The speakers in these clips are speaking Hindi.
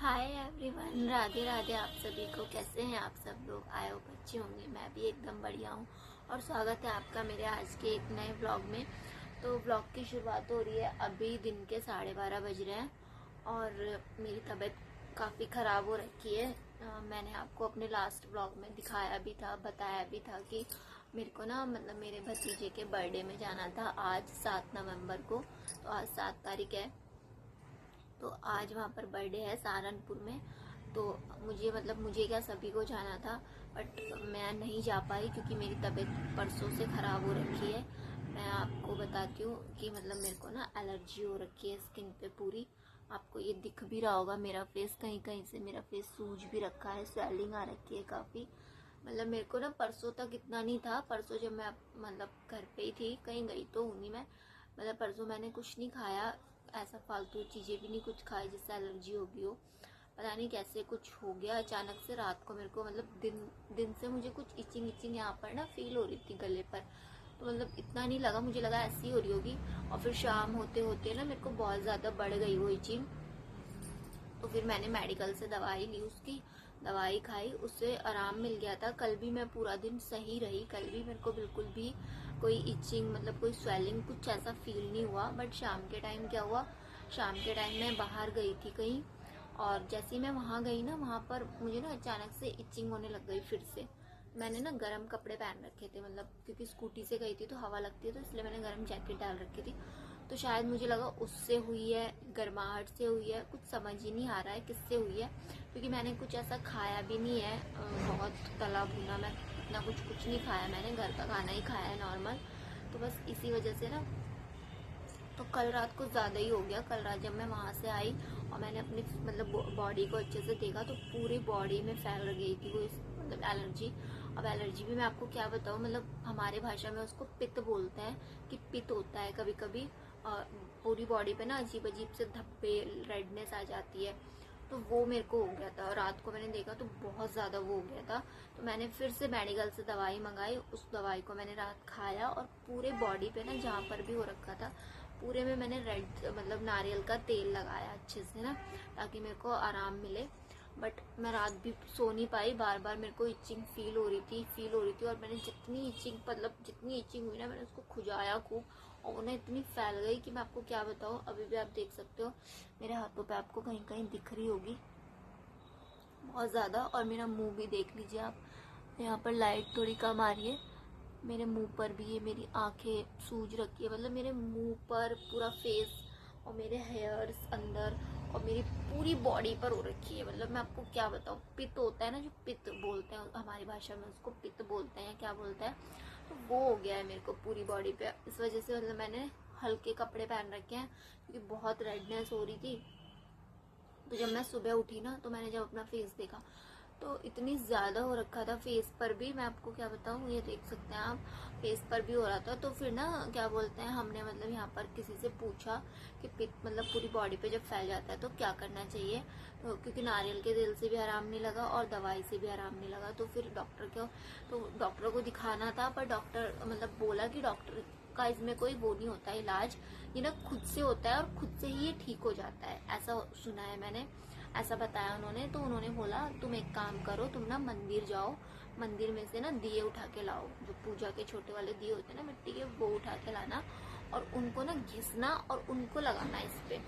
हाय एवरीवन, राधे राधे आप सभी को। कैसे हैं आप सब लोग? आए हो अच्छे होंगे। मैं भी एकदम बढ़िया हूँ और स्वागत है आपका मेरे आज के एक नए व्लॉग में। तो व्लॉग की शुरुआत हो रही है। अभी दिन के 12:30 बज रहे हैं और मेरी तबीयत काफ़ी ख़राब हो रखी है। मैंने आपको अपने लास्ट व्लॉग में दिखाया भी था, बताया भी था कि मेरे को ना मेरे भतीजे के बर्थडे में जाना था आज 7 नवंबर को। तो आज 7 तारीख है, तो आज वहाँ पर बर्थडे है सहारनपुर में। तो मुझे क्या सभी को जाना था, बट मैं नहीं जा पाई क्योंकि मेरी तबीयत परसों से ख़राब हो रखी है। मैं आपको बताती हूँ कि मेरे को ना एलर्जी हो रखी है स्किन पे पूरी। आपको ये दिख भी रहा होगा, मेरा फेस कहीं कहीं से मेरा फेस सूज भी रखा है, स्वेलिंग आ रखी है काफ़ी। मेरे को ना परसों तक इतना नहीं था। परसों जब मैं घर पे ही थी, कहीं गई तो हूँ नहीं मैं। परसों मैंने कुछ नहीं खाया, ऐसा फालतू चीज़ें भी नहीं कुछ खाई जिससे एलर्जी हो गई हो। पता नहीं कैसे कुछ हो गया अचानक से रात को। मेरे को दिन से मुझे कुछ इचिंग इचिंग यहाँ पर ना फील हो रही थी गले पर। तो इतना नहीं लगा, मुझे लगा ऐसी हो रही होगी। और फिर शाम होते होते ना मेरे को बहुत ज़्यादा बढ़ गई वो इचिंग। तो फिर मैंने मेडिकल से दवाई ली, उसकी दवाई खाई, उससे आराम मिल गया था। कल भी मैं पूरा दिन सही रही, कल भी मेरे को बिल्कुल भी कोई इचिंग कोई स्वेलिंग कुछ ऐसा फील नहीं हुआ। बट शाम के टाइम क्या हुआ, शाम के टाइम मैं बाहर गई थी कहीं, और जैसे ही मैं वहाँ गई ना, वहाँ पर मुझे ना अचानक से इचिंग होने लग गई फिर से। मैंने ना गर्म कपड़े पहन रखे थे, क्योंकि स्कूटी से गई थी तो हवा लगती है, तो इसलिए मैंने गर्म जैकेट डाल रखी थी। तो शायद मुझे लगा उससे हुई है, गर्माहट से हुई है, कुछ समझ ही नहीं आ रहा है किससे हुई है। क्योंकि मैंने कुछ ऐसा खाया भी नहीं है, बहुत तला भुना मैं इतना कुछ नहीं खाया, मैंने घर का खाना ही खाया है नॉर्मल। तो बस इसी वजह से ना, तो कल रात को ज़्यादा ही हो गया। कल रात जब मैं वहाँ से आई और मैंने अपनी बॉडी को अच्छे से देखा, तो पूरी बॉडी में फैल गई थी वो एलर्जी। अब एलर्जी भी मैं आपको क्या बताऊँ, हमारे भाषा में उसको पित्त बोलते हैं, कि पित्त होता है कभी कभी। पूरी बॉडी पे ना अजीब अजीब से धब्बे, रेडनेस आ जाती है। तो वो मेरे को हो गया था। रात को मैंने देखा तो बहुत ज़्यादा वो हो गया था। तो मैंने फिर से मेडिकल से दवाई मंगाई, उस दवाई को मैंने रात खाया और पूरे बॉडी पे ना जहाँ पर भी हो रखा था पूरे में मैंने नारियल का तेल लगाया अच्छे से ना, ताकि मेरे को आराम मिले। बट मैं रात भी सो नहीं पाई, बार बार मेरे को इचिंग फील हो रही थी। और मैंने जितनी इचिंग हुई ना, मैंने उसको खुजाया खूब, और वो ना इतनी फैल गई कि मैं आपको क्या बताऊँ। अभी भी आप देख सकते हो मेरे हाथों पे, आपको कहीं कहीं दिख रही होगी बहुत ज़्यादा। और मेरा मुंह भी देख लीजिए आप, यहाँ पर लाइट थोड़ी कम आ रही है, मेरे मुंह पर भी ये मेरी आंखें सूज रखी है। मेरे मुंह पर पूरा फेस और मेरे हेयर्स अंदर और मेरी पूरी बॉडी पर हो रखी है। मैं आपको क्या बताऊँ, पित्त होता है ना, जो पित्त बोलते हैं हमारी भाषा में, उसको पित्त बोलते हैं, क्या बोलते हैं, तो वो हो गया है मेरे को पूरी बॉडी पे। इस वजह से मैंने हल्के कपड़े पहन रखे हैं, क्योंकि बहुत रेडनेस हो रही थी। तो जब मैं सुबह उठी ना, तो मैंने जब अपना फेस देखा तो इतनी ज़्यादा हो रखा था फेस पर भी, मैं आपको क्या बताऊँ, ये देख सकते हैं आप, फेस पर भी हो रहा था। तो फिर ना क्या बोलते हैं, हमने यहाँ पर किसी से पूछा कि पित्त पूरी बॉडी पे जब फैल जाता है तो क्या करना चाहिए। तो क्योंकि नारियल के तेल से भी आराम नहीं लगा और दवाई से भी आराम नहीं लगा, तो फिर डॉक्टर को दिखाना था। पर डॉक्टर बोला कि डॉक्टर का इसमें कोई वो नहीं होता है इलाज, ये ना खुद से होता है और खुद से ही ये ठीक हो जाता है, ऐसा सुना है मैंने, ऐसा बताया उन्होंने। तो उन्होंने बोला तुम एक काम करो, तुम ना मंदिर जाओ, मंदिर में से ना दिए उठा के लाओ, जो पूजा के छोटे वाले दिए होते हैं ना मिट्टी के, वो उठा के लाना और उनको ना घिसना और उनको लगाना इस पे।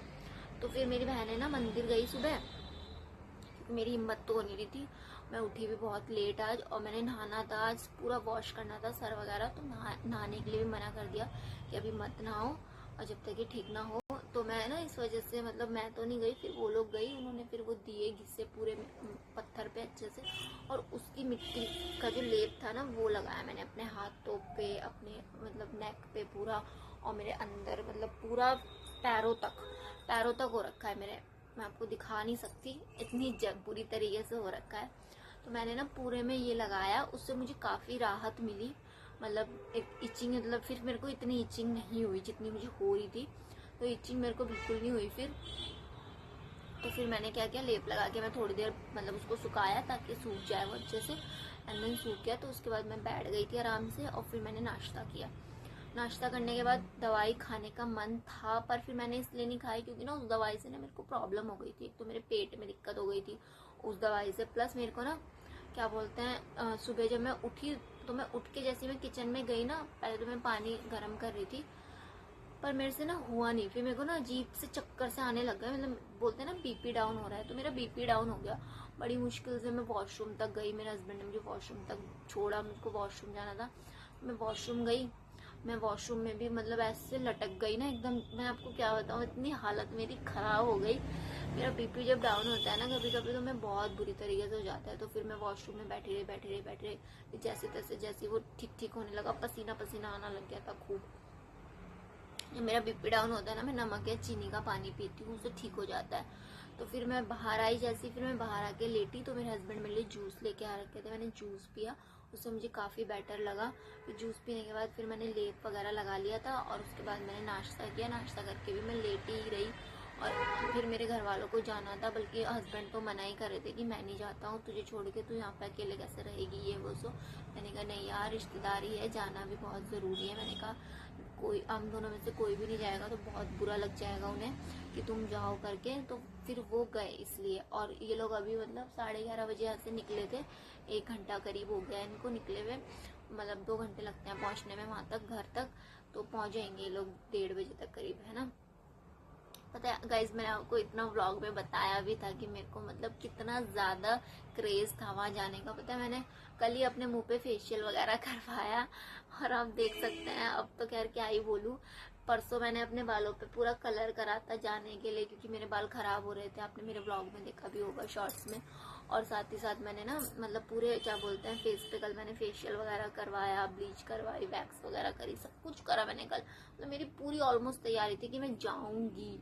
तो फिर मेरी बहन ना मंदिर गई सुबह, क्योंकि मेरी हिम्मत तो हो नहीं रही थी। मैं उठी भी बहुत लेट आज, और मैंने नहाना था आज, पूरा वॉश करना था सर वगैरह, तो नहाने के लिए भी मना कर दिया कि अभी मत नहाओ और जब तक ये ठीक ना हो। तो मैं ना इस वजह से मैं तो नहीं गई, फिर वो लोग गई, उन्होंने फिर वो दिए घिसे पूरे पत्थर पे अच्छे से, और उसकी मिट्टी का जो लेप था ना वो लगाया मैंने अपने हाथों पे, अपने नेक पे पूरा, और मेरे अंदर पूरा पैरों तक हो रखा है मेरे। मैं आपको दिखा नहीं सकती, इतनी बुरी तरीके से हो रखा है। तो मैंने ना पूरे में ये लगाया, उससे मुझे काफ़ी राहत मिली। एक इचिंग फिर मेरे को इतनी इचिंग नहीं हुई जितनी मुझे हो रही थी, तो इचिंग मेरे को बिल्कुल नहीं हुई फिर। तो फिर मैंने क्या किया, लेप लगा के मैं थोड़ी देर उसको सुखाया ताकि सूख जाए वो अच्छे से। एंड देन सूख गया, तो उसके बाद मैं बैठ गई थी आराम से, और फिर मैंने नाश्ता किया। नाश्ता करने के बाद दवाई खाने का मन था, पर फिर मैंने इसलिए नहीं खाई क्योंकि ना उस दवाई से ना मेरे को प्रॉब्लम हो गई थी। एक तो मेरे पेट में दिक्कत हो गई थी उस दवाई से, प्लस मेरे को ना क्या बोलते हैं, सुबह जब मैं उठी तो मैं उठ के जैसे मैं किचन में गई ना, पहले तो मैं पानी गर्म कर रही थी, पर मेरे से ना हुआ नहीं। फिर मेरे को ना अजीब से चक्कर से आने लग गए, मतलब बोलते हैं ना बीपी डाउन हो रहा है, तो मेरा बीपी डाउन हो गया। बड़ी मुश्किल से मैं वॉशरूम तक गई, मेरे हस्बैंड ने मुझे वॉशरूम तक छोड़ा, मुझको वॉशरूम जाना था। मैं वॉशरूम गई, मैं वॉशरूम में भी मतलब ऐसे लटक गई ना एकदम, मैं आपको क्या बताऊँ, इतनी हालत मेरी खराब हो गई। मेरा बीपी जब डाउन होता है ना कभी कभी, तो मैं बहुत बुरी तरीके से हो जाता है। तो फिर मैं वॉशरूम में बैठी रही, जैसे तैसे जैसे वो ठीक होने लगा, पसीना पसीना आना लग गया था खूब। जब मेरा बीपी डाउन होता है ना, मैं नमक या चीनी का पानी पीती हूँ, उससे ठीक हो जाता है। तो फिर मैं बाहर आई, जैसे फिर मैं बाहर आके लेटी तो मेरे हस्बैंड मेरे लिए जूस लेके आ रखे थे, मैंने जूस पिया, उससे मुझे काफ़ी बेटर लगा। फिर जूस पीने के बाद फिर मैंने लेप वगैरह लगा लिया था, और उसके बाद मैंने नाश्ता किया। नाश्ता करके भी मैं लेटी ही रही, और फिर मेरे घर वालों को जाना था, बल्कि हस्बैंड तो मना ही कर रहे थे कि मैं नहीं जाता हूँ तुझे छोड़ के, तू यहाँ पे अकेले कैसे रहेगी, ये वो सो। मैंने कहा नहीं यार, रिश्तेदारी है, जाना भी बहुत ज़रूरी है। मैंने कहा कोई हम दोनों में से कोई भी नहीं जाएगा तो बहुत बुरा लग जाएगा उन्हें कि तुम जाओ करके। तो फिर वो गए इसलिए। और ये लोग अभी मतलब 11:30 बजे यहाँ से निकले थे, 1 घंटा करीब हो गया इनको निकले हुए, मतलब 2 घंटे लगते हैं पहुँचने में वहाँ तक, घर तक। तो पहुँच जाएंगे ये लोग 1:30 बजे तक करीब, है ना। पता है गाइज, मैंने आपको इतना व्लॉग में बताया भी था कि मेरे को मतलब कितना ज़्यादा क्रेज़ था वहाँ जाने का। पता है मैंने कल ही अपने मुंह पे फेशियल वगैरह करवाया, और आप देख सकते हैं, अब तो खैर क्या ही बोलूँ। परसों मैंने अपने बालों पे पूरा कलर करा था जाने के लिए, क्योंकि मेरे बाल ख़राब हो रहे थे, आपने मेरे ब्लॉग में देखा भी होगा शॉर्ट्स में। और साथ ही साथ मैंने ना मतलब पूरे क्या बोलते हैं फेस पे कल मैंने फेशियल वगैरह करवाया, ब्लीच करवाई, वैक्स वगैरह करी, सब कुछ करा मैंने कल। मतलब मेरी पूरी ऑलमोस्ट तैयारी थी कि मैं जाऊंगी।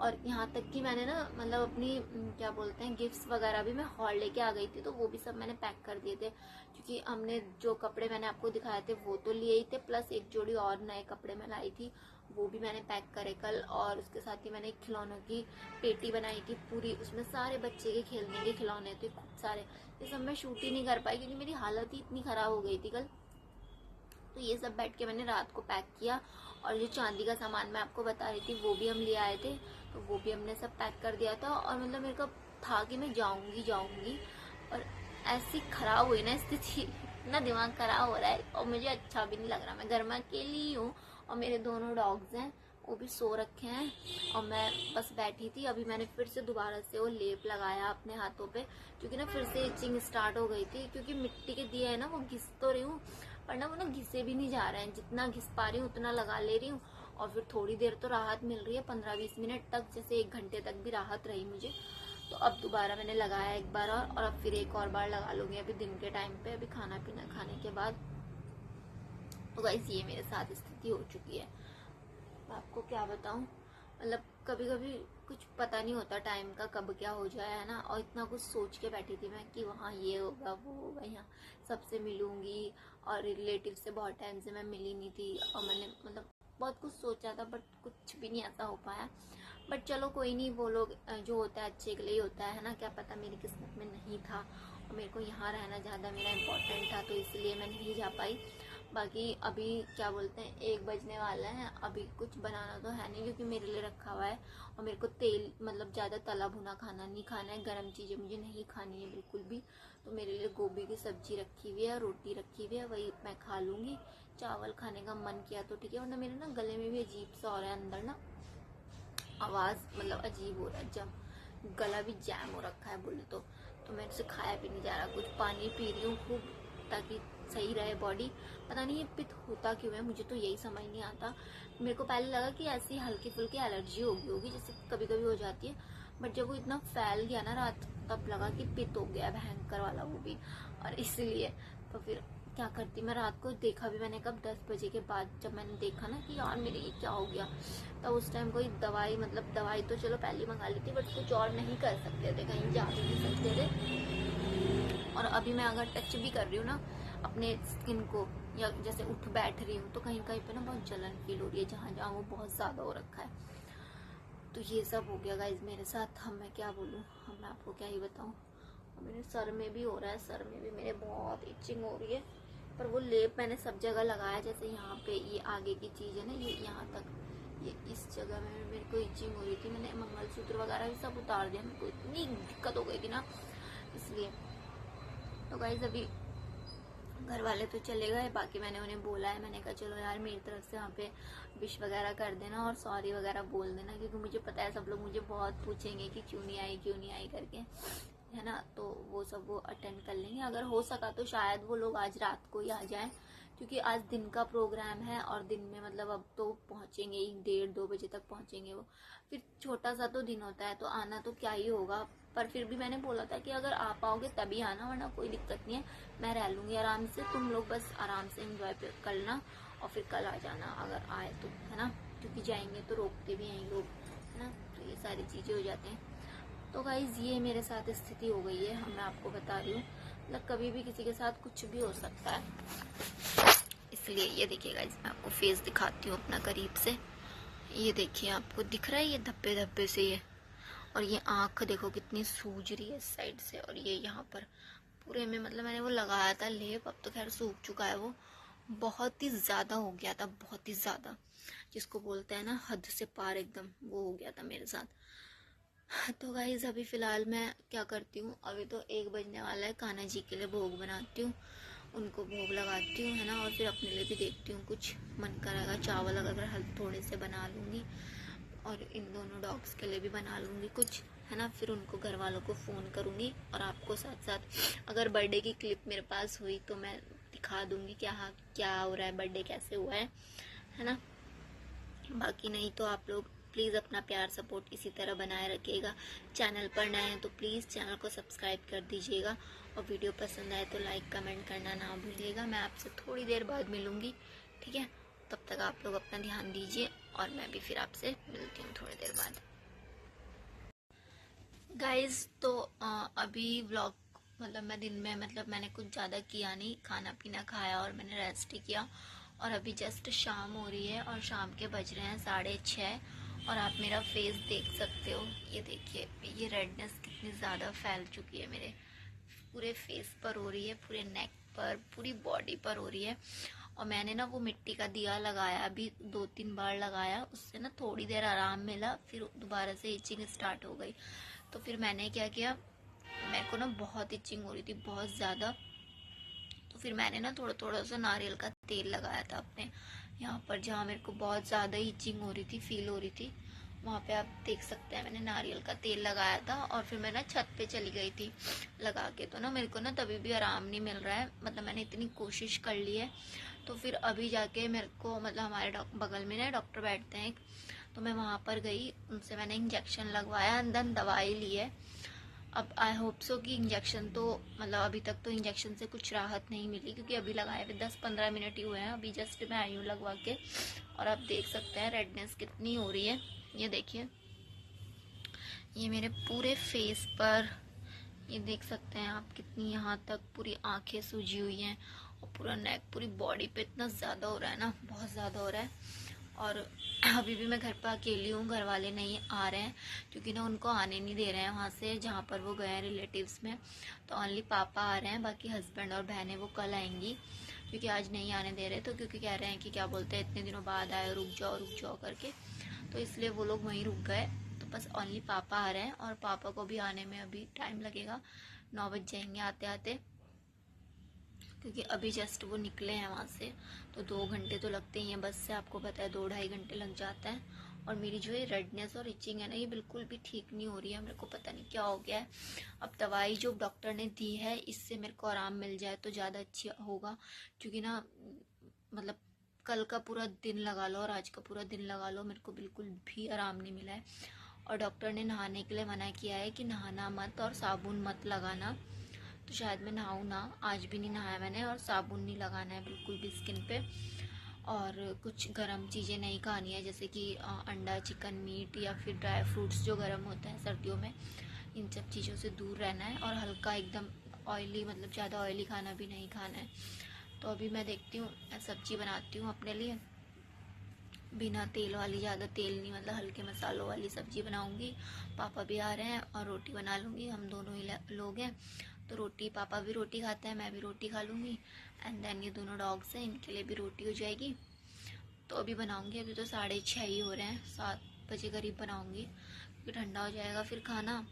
और यहाँ तक कि मैंने ना मतलब अपनी क्या बोलते हैं गिफ्ट्स वगैरह भी मैं हॉल लेके आ गई थी, तो वो भी सब मैंने पैक कर दिए थे, क्योंकि हमने जो कपड़े मैंने आपको दिखाए थे वो तो लिए ही थे, प्लस एक जोड़ी और नए कपड़े मैं लाई थी, वो भी मैंने पैक करे कल। और उसके साथ ही मैंने खिलौनों की पेटी बनाई थी पूरी, उसमें सारे बच्चे के खेलने के खिलौने थे खूब सारे। ये सब मैं शूट ही नहीं कर पाई क्योंकि मेरी हालत ही इतनी ख़राब हो गई थी कल। तो ये सब बैठ के मैंने रात को पैक किया। और जो चांदी का सामान मैं आपको बता रही थी वो भी हम ले आए थे, तो वो भी हमने सब पैक कर दिया था। और मतलब मेरे को था कि मैं जाऊंगी, और ऐसी खराब हुई ना स्थिति, इतना दिमाग खराब हो रहा है और मुझे अच्छा भी नहीं लग रहा। मैं घर में अकेली ही हूँ, और मेरे दोनों डॉग्स हैं, वो भी सो रखे हैं, और मैं बस बैठी थी। अभी मैंने फिर से दोबारा से वो लेप लगाया अपने हाथों पे, क्योंकि ना फिर से इचिंग स्टार्ट हो गई थी, क्योंकि मिट्टी के दिए है ना, वो घिस तो रही हूँ, पर ना वो ना घिसे भी नहीं जा रहे हैं, जितना घिस पा रही हूँ उतना लगा ले रही हूँ। और फिर थोड़ी देर तो राहत मिल रही है, 15-20 मिनट तक, जैसे 1 घंटे तक भी राहत रही मुझे। तो अब दोबारा मैंने लगाया एक बार, और अब फिर एक और बार लगा लूंगी अभी दिन के टाइम पे, अभी खाना पीना खाने के बाद। तो गाइस ये मेरे साथ स्थिति हो चुकी है, मैं आपको क्या बताऊं। मतलब कभी कभी कुछ पता नहीं होता टाइम का, कब क्या हो जाए, है ना। और इतना कुछ सोच के बैठी थी मैं कि वहाँ ये होगा वो होगा, यहाँ सबसे मिलूंगी, और रिलेटिव से बहुत टाइम से मैं मिली नहीं थी, और मैंने मतलब बहुत कुछ सोचा था, बट कुछ भी नहीं ऐसा हो पाया। बट चलो कोई नहीं, वो लोग जो होता है अच्छे के लिए होता है ना, क्या पता मेरी किस्मत में नहीं था, और मेरे को यहाँ रहना ज़्यादा मेरा इम्पोर्टेंट था, तो इसलिए मैं नहीं जा पाई। बाकी अभी क्या बोलते हैं 1 बजने वाला है, अभी कुछ बनाना तो है नहीं क्योंकि मेरे लिए रखा हुआ है। और मेरे को तेल मतलब ज़्यादा तला भुना खाना नहीं खाना है, गर्म चीज़ें मुझे नहीं खानी है बिल्कुल भी। तो मेरे लिए गोभी की सब्जी रखी हुई है, रोटी रखी हुई है, वही मैं खा लूँगी। चावल खाने का मन किया तो ठीक है, वरना मेरे ना गले में भी अजीब सा हो रहा है, अंदर ना आवाज़ मतलब अजीब हो रहा है, जब गला भी जैम हो रखा है बोले तो मेरे से खाया भी नहीं जा रहा कुछ। पानी पी रही हूँ खूब ताकि सही रहे बॉडी। पता नहीं ये पित्त होता क्यों है, मुझे तो यही समझ नहीं आता। मेरे को पहले लगा कि ऐसी हल्की फुल्की एलर्जी होगी जैसे कभी कभी हो जाती है, बट जब वो इतना फैल गया ना रात, तब लगा कि पित्त हो गया भयंकर वाला वो भी। और इसलिए तो फिर क्या करती मैं, रात को देखा भी मैंने कब 10 बजे के बाद, जब मैंने देखा ना कि यार मेरे ये क्या हो गया, तब उस टाइम कोई दवाई मतलब दवाई तो चलो पहले मंगा ली थी, बट कुछ और नहीं कर सकते थे, कहीं जा भी नहीं सकते थे। और अभी मैं अगर टच भी कर रही हूँ ना अपने स्किन को, या जैसे उठ बैठ रही हूँ, तो कहीं कहीं पे ना बहुत जलन फील हो रही है, जहाँ जहाँ वो बहुत ज़्यादा हो रखा है। तो ये सब हो गया गाइज मेरे साथ। हम मैं क्या बोलूँ, हम मैं आपको क्या ही बताऊँ। मेरे सर में भी हो रहा है, सर में भी मेरे बहुत इचिंग हो रही है, पर वो लेप मैंने सब जगह लगाया, जैसे यहाँ पे ये आगे की चीज़ है ना, ये यहाँ तक, ये इस जगह में मेरे को इचिंग हो रही थी। मैंने मंगलसूत्र वगैरह भी सब उतार दिया, मेरे को इतनी दिक्कत हो गई थी ना, इसलिए। तो गाइस अभी घर वाले तो चले गए, बाकी मैंने उन्हें बोला है, मैंने कहा चलो यार मेरी तरफ से वहाँ पे विश वगैरह कर देना और सॉरी वगैरह बोल देना, क्योंकि मुझे पता है सब लोग मुझे बहुत पूछेंगे कि क्यों नहीं आई करके, है ना। तो वो सब वो अटेंड कर लेंगे, अगर हो सका तो शायद वो लोग आज रात को ही आ जाएं, क्योंकि आज दिन का प्रोग्राम है और दिन में मतलब अब तो पहुंचेंगे ही, 1:30-2 बजे तक पहुंचेंगे वो। फिर छोटा सा तो दिन होता है तो आना तो क्या ही होगा, पर फिर भी मैंने बोला था कि अगर आप आओगे तभी आना, वरना कोई दिक्कत नहीं है, मैं रह लूंगी आराम से, तुम लोग बस आराम से एंजॉय करना और फिर कल आ जाना अगर आए तो, है ना। क्योंकि जाएंगे तो रोकते भी हैं लोग, है ना, तो ये सारी चीज़ें हो जाती हैं। तो गाइज ये मेरे साथ स्थिति हो गई है, मैं आपको बता रही हूँ, मतलब कभी भी किसी के साथ कुछ भी हो सकता है। इसलिए ये देखिए गाइज, मैं आपको फेस दिखाती हूँ अपना करीब से। ये देखिए, आपको दिख रहा है ये धब्बे धब्बे से ये, और ये आँख देखो कितनी सूज रही है इस साइड से, और ये यहाँ पर पूरे में, मतलब मैंने वो लगाया था लेप, अब तो खैर सूख चुका है वो, बहुत ही ज़्यादा हो गया था, बहुत ही ज़्यादा, जिसको बोलते हैं ना हद से पार, एकदम वो हो गया था मेरे साथ। तो गाइज अभी फ़िलहाल मैं क्या करती हूँ, अभी तो 1 बजने वाला है, कान्हा जी के लिए भोग बनाती हूँ, उनको भोग लगाती हूँ, है ना, और फिर अपने लिए भी देखती हूँ, कुछ मन करेगा चावल अगर हल्के थोड़े से बना लूँगी, और इन दोनों डॉग्स के लिए भी बना लूँगी कुछ, है ना। फिर उनको घर वालों को फ़ोन करूँगी, और आपको साथ साथ अगर बर्थडे की क्लिप मेरे पास हुई तो मैं दिखा दूँगी क्या हो रहा है, बर्थडे कैसे हुआ है ना। बाकी नहीं तो आप लोग प्लीज़ अपना प्यार सपोर्ट इसी तरह बनाए रखिएगा। चैनल पर नए हैं तो प्लीज़ चैनल को सब्सक्राइब कर दीजिएगा, और वीडियो पसंद आए तो लाइक कमेंट करना ना भूलिएगा। मैं आपसे थोड़ी देर बाद मिलूँगी, ठीक है, तब तक आप लोग अपना ध्यान दीजिए, और मैं भी फिर आपसे मिलती हूँ थोड़ी देर बाद। गाइज तो अभी व्लॉग, मतलब मैं दिन में, मतलब मैंने कुछ ज़्यादा किया नहीं, खाना पीना खाया और मैंने रेस्ट ही किया, और अभी जस्ट शाम हो रही है और शाम के बज रहे हैं 6:30, और आप मेरा फेस देख सकते हो, ये देखिए ये रेडनेस कितनी ज़्यादा फैल चुकी है, मेरे पूरे फेस पर हो रही है, पूरे नेक पर, पूरी बॉडी पर हो रही है। और मैंने ना वो मिट्टी का दिया लगाया, अभी 2-3 बार लगाया, उससे ना थोड़ी देर आराम मिला, फिर दोबारा से इचिंग स्टार्ट हो गई। तो फिर मैंने क्या किया, मेरे को ना बहुत इचिंग हो रही थी, बहुत ज़्यादा, तो फिर मैंने ना थोड़ा थोड़ा सा नारियल का तेल लगाया था अपने यहाँ पर, जहाँ मेरे को बहुत ज़्यादा इचिंग हो रही थी, फील हो रही थी, वहाँ पे आप देख सकते हैं, मैंने नारियल का तेल लगाया था, और फिर मैं ना छत पे चली गई थी लगा के, तो ना मेरे को ना तभी भी आराम नहीं मिल रहा है, मतलब मैंने इतनी कोशिश कर ली है। तो फिर अभी जाके मेरे को, मतलब हमारे बगल में ना डॉक्टर बैठते हैं एक, तो मैं वहाँ पर गई, उनसे मैंने इंजेक्शन लगवाया, अंदर दवाई ली है। अब आई होप सो कि इंजेक्शन तो, मतलब अभी तक तो इंजेक्शन से कुछ राहत नहीं मिली, क्योंकि अभी लगाए हुए 10-15 मिनट ही हुए हैं, अभी जस्ट मैं आई हूँ लगवा के, और आप देख सकते हैं रेडनेस कितनी हो रही है। ये देखिए, ये मेरे पूरे फेस पर, ये देख सकते हैं आप, कितनी यहाँ तक पूरी आंखें सूजी हुई हैं, और पूरा नेक, पूरी बॉडी पे इतना ज़्यादा हो रहा है ना, बहुत ज़्यादा हो रहा है। और अभी भी मैं घर पर अकेली हूँ, घर वाले नहीं आ रहे हैं, क्योंकि ना उनको आने नहीं दे रहे हैं वहाँ से जहाँ पर वो गए हैं रिलेटिव्स में, तो ओनली पापा आ रहे हैं, बाकी हस्बैंड और बहनें वो कल आएंगी, क्योंकि आज नहीं आने दे रहे, तो क्योंकि कह रहे हैं कि क्या बोलते हैं, इतने दिनों बाद आए, रुक जाओ करके, तो इसलिए वो लोग वहीं रुक गए। तो बस ओनली पापा आ रहे हैं, और पापा को भी आने में अभी टाइम लगेगा, 9 बज जाएंगे आते आते, क्योंकि अभी जस्ट वो निकले हैं वहाँ से, तो 2 घंटे तो लगते ही हैं बस से, आपको पता है 2-2.5 घंटे लग जाता है। और मेरी जो ये रेडनेस और इचिंग है ना, ये बिल्कुल भी ठीक नहीं हो रही है, मेरे को पता नहीं क्या हो गया है। अब दवाई जो डॉक्टर ने दी है, इससे मेरे को आराम मिल जाए तो ज़्यादा अच्छी होगा, क्योंकि ना मतलब कल का पूरा दिन लगा लो और आज का पूरा दिन लगा लो, मेरे को बिल्कुल भी आराम नहीं मिला है। और डॉक्टर ने नहाने के लिए मना किया है कि नहाना मत और साबुन मत लगाना, तो शायद मैं नहाऊँ ना, आज भी नहीं नहाया मैंने, और साबुन नहीं लगाना है बिल्कुल भी स्किन पे, और कुछ गर्म चीज़ें नहीं खानी है, जैसे कि अंडा, चिकन, मीट, या फिर ड्राई फ्रूट्स जो गर्म होते हैं सर्दियों में, इन सब चीज़ों से दूर रहना है, और हल्का एकदम ऑयली, मतलब ज़्यादा ऑयली खाना भी नहीं खाना है। तो अभी मैं देखती हूँ, मैं सब्जी बनाती हूँ अपने लिए, बिना तेल वाली, ज़्यादा तेल नहीं, मतलब हल्के मसालों वाली सब्जी बनाऊंगी। पापा भी आ रहे हैं, और रोटी बना लूँगी, हम दोनों ही लोग हैं, तो रोटी, पापा भी रोटी खाते हैं, मैं भी रोटी खा लूँगी। एंड देन ये दोनों डॉग्स हैं, इनके लिए भी रोटी हो जाएगी। तो अभी बनाऊँगी, अभी तो 6:30 ही हो रहे हैं, 7 बजे करीब बनाऊँगी क्योंकि ठंडा हो जाएगा फिर खाना।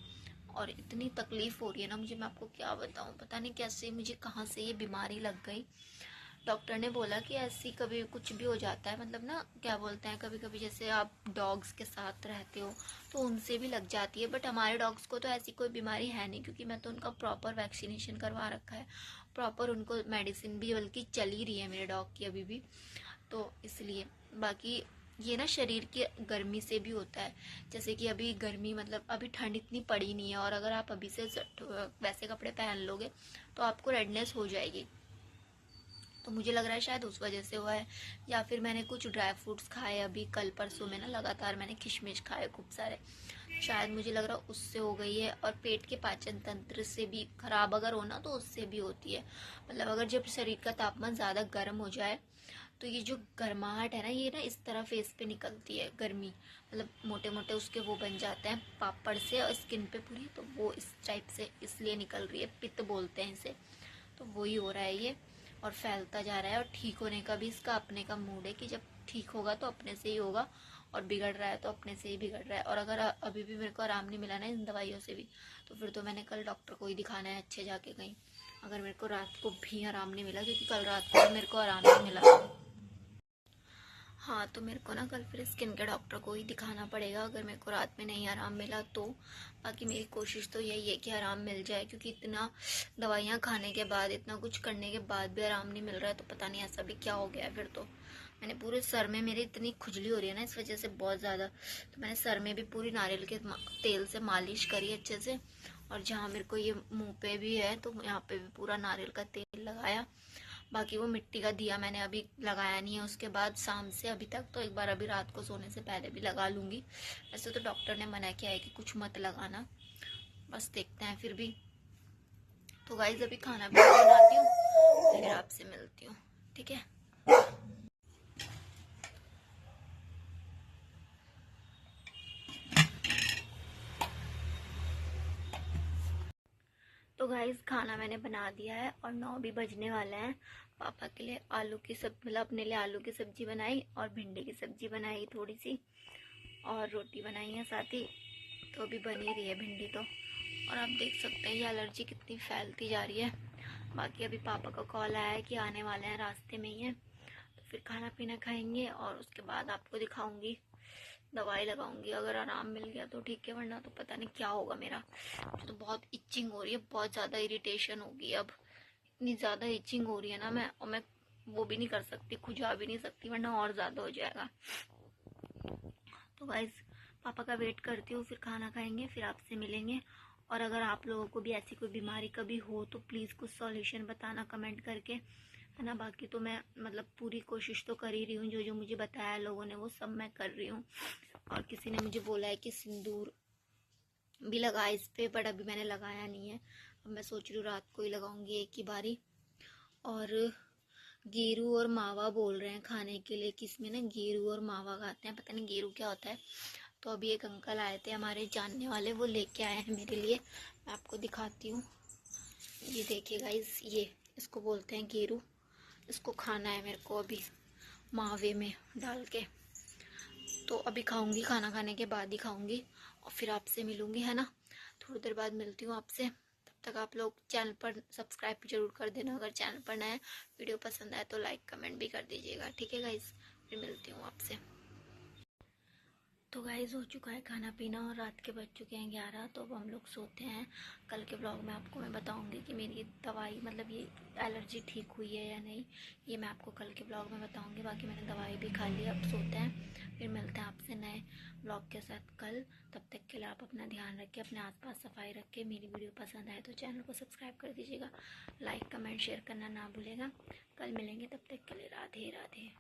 और इतनी तकलीफ़ हो रही है ना मुझे, मैं आपको क्या बताऊँ, पता नहीं कैसे मुझे कहाँ से ये बीमारी लग गई। डॉक्टर ने बोला कि ऐसी कभी कुछ भी हो जाता है, मतलब ना क्या बोलते हैं, कभी कभी जैसे आप डॉग्स के साथ रहते हो तो उनसे भी लग जाती है। बट हमारे डॉग्स को तो ऐसी कोई बीमारी है नहीं क्योंकि मैं तो उनका प्रॉपर वैक्सीनेशन करवा रखा है, प्रॉपर उनको मेडिसिन भी बल्कि चल ही रही है मेरे डॉग की अभी भी। तो इसलिए बाकी ये ना शरीर की गर्मी से भी होता है। जैसे कि अभी गर्मी, मतलब अभी ठंड इतनी पड़ी नहीं है, और अगर आप अभी से वैसे कपड़े पहन लोगे तो आपको रेडनेस हो जाएगी। तो मुझे लग रहा है शायद उस वजह से हुआ है, या फिर मैंने कुछ ड्राई फ्रूट्स खाए अभी कल परसों में ना, लगातार मैंने किशमिश खाए खूब सारे, शायद मुझे लग रहा है उससे हो गई है। और पेट के पाचन तंत्र से भी खराब अगर हो ना तो उससे भी होती है। मतलब अगर जब शरीर का तापमान ज़्यादा गर्म हो जाए तो ये जो गर्माहट है ना, ये ना इस तरह फेस पे निकलती है गर्मी, मतलब मोटे मोटे उसके वो बन जाते हैं पापड़ से और स्किन पे पूरी, तो वो इस टाइप से इसलिए निकल रही है, पित्त बोलते हैं इसे। तो वही हो रहा है ये, और फैलता जा रहा है। और ठीक होने का भी इसका अपने का मूड है कि जब ठीक होगा तो अपने से ही होगा, और बिगड़ रहा है तो अपने से ही बिगड़ रहा है। और अगर अभी भी मेरे को आराम नहीं मिला ना इन दवाइयों से भी, तो फिर तो मैंने कल डॉक्टर को ही दिखाना है अच्छे जाके कहीं, अगर मेरे को रात को भी आराम नहीं मिला, क्योंकि कल रात को मेरे को आराम नहीं मिला। हाँ, तो मेरे को ना कल फिर स्किन के डॉक्टर को ही दिखाना पड़ेगा अगर मेरे को रात में नहीं आराम मिला तो। बाकी मेरी कोशिश तो यही है कि आराम मिल जाए, क्योंकि इतना दवाइयाँ खाने के बाद, इतना कुछ करने के बाद भी आराम नहीं मिल रहा है, तो पता नहीं ऐसा भी क्या हो गया है फिर तो। मैंने पूरे सर में, मेरी इतनी खुजली हो रही है ना इस वजह से बहुत ज़्यादा, तो मैंने सर में भी पूरी नारियल के तेल से मालिश करी अच्छे से। और जहाँ मेरे को ये मुँह पे भी है तो यहाँ पे भी पूरा नारियल का तेल लगाया। बाकी वो मिट्टी का दिया मैंने अभी लगाया नहीं है, उसके बाद शाम से अभी तक, तो एक बार अभी रात को सोने से पहले भी लगा लूँगी। वैसे तो डॉक्टर ने मना किया है कि कुछ मत लगाना, बस देखते हैं फिर भी। तो गाइस अभी खाना भी बनाती हूँ, फिर आपसे मिलती हूँ, ठीक है। तो गाइस खाना मैंने बना दिया है और 9 भी बजने वाले हैं। पापा के लिए आलू की मतलब अपने लिए आलू की सब्जी बनाई और भिंडी की सब्जी बनाई थोड़ी सी, और रोटी बनाई है साथ ही। तो अभी बनी रही है भिंडी तो। और आप देख सकते हैं ये एलर्जी कितनी फैलती जा रही है। बाकी अभी पापा का कॉल आया है कि आने वाले हैं, रास्ते में ही है, तो फिर खाना पीना खाएंगे और उसके बाद आपको दिखाऊंगी, दवाई लगाऊंगी। अगर आराम मिल गया तो ठीक है, वरना तो पता नहीं क्या होगा मेरा। मुझे तो बहुत इचिंग हो रही है, बहुत ज़्यादा इरिटेशन होगी अब, इतनी ज़्यादा इचिंग हो रही है ना, मैं वो भी नहीं कर सकती, खुजा भी नहीं सकती, वरना और ज़्यादा हो जाएगा। तो गाइस पापा का वेट करती हूँ, फिर खाना खाएंगे, फिर आपसे मिलेंगे। और अगर आप लोगों को भी ऐसी कोई बीमारी कभी हो तो प्लीज़ कुछ सॉल्यूशन बताना कमेंट करके, है ना। बाकी तो मैं मतलब पूरी कोशिश तो कर ही रही हूँ, जो जो मुझे बताया लोगों ने वो सब मैं कर रही हूँ। और किसी ने मुझे बोला है कि सिंदूर भी लगा इस पे, बट अभी मैंने लगाया नहीं है, अब मैं सोच रही हूँ रात को ही लगाऊंगी एक ही बारी। और गेरू और मावा बोल रहे हैं खाने के लिए, किसमें ना गेरू और मावा खाते हैं, पता नहीं गेरू क्या होता है। तो अभी एक अंकल आए थे हमारे जानने वाले, वो लेके आए हैं मेरे लिए, मैं आपको दिखाती हूँ। ये देखिए गाइस, ये इसको बोलते हैं गेरू, इसको खाना है मेरे को अभी मावे में डाल के। तो अभी खाऊंगी, खाना खाने के बाद ही खाऊंगी, और फिर आपसे मिलूंगी, है ना। थोड़ी देर बाद मिलती हूँ आपसे, तब तक आप लोग चैनल पर सब्सक्राइब जरूर कर देना, अगर चैनल पर नया वीडियो पसंद आए तो लाइक कमेंट भी कर दीजिएगा, ठीक है गाइस। फिर मिलती हूँ आपसे। तो गाइस हो चुका है खाना पीना और रात के बज चुके हैं 11, तो अब हम लोग सोते हैं। कल के ब्लॉग में आपको मैं बताऊंगी कि मेरी दवाई, मतलब ये एलर्जी ठीक हुई है या नहीं, ये मैं आपको कल के ब्लॉग में बताऊंगी। बाकी मैंने दवाई भी खा ली, अब सोते हैं, फिर मिलते हैं आपसे नए ब्लॉग के साथ कल। तब तक के लिए आप अपना ध्यान रखें, अपने आसपास सफाई रखें। मेरी वीडियो पसंद आए तो चैनल को सब्सक्राइब कर दीजिएगा, लाइक कमेंट शेयर करना ना भूलेगा। कल मिलेंगे, तब तक के लिए राधे राधे।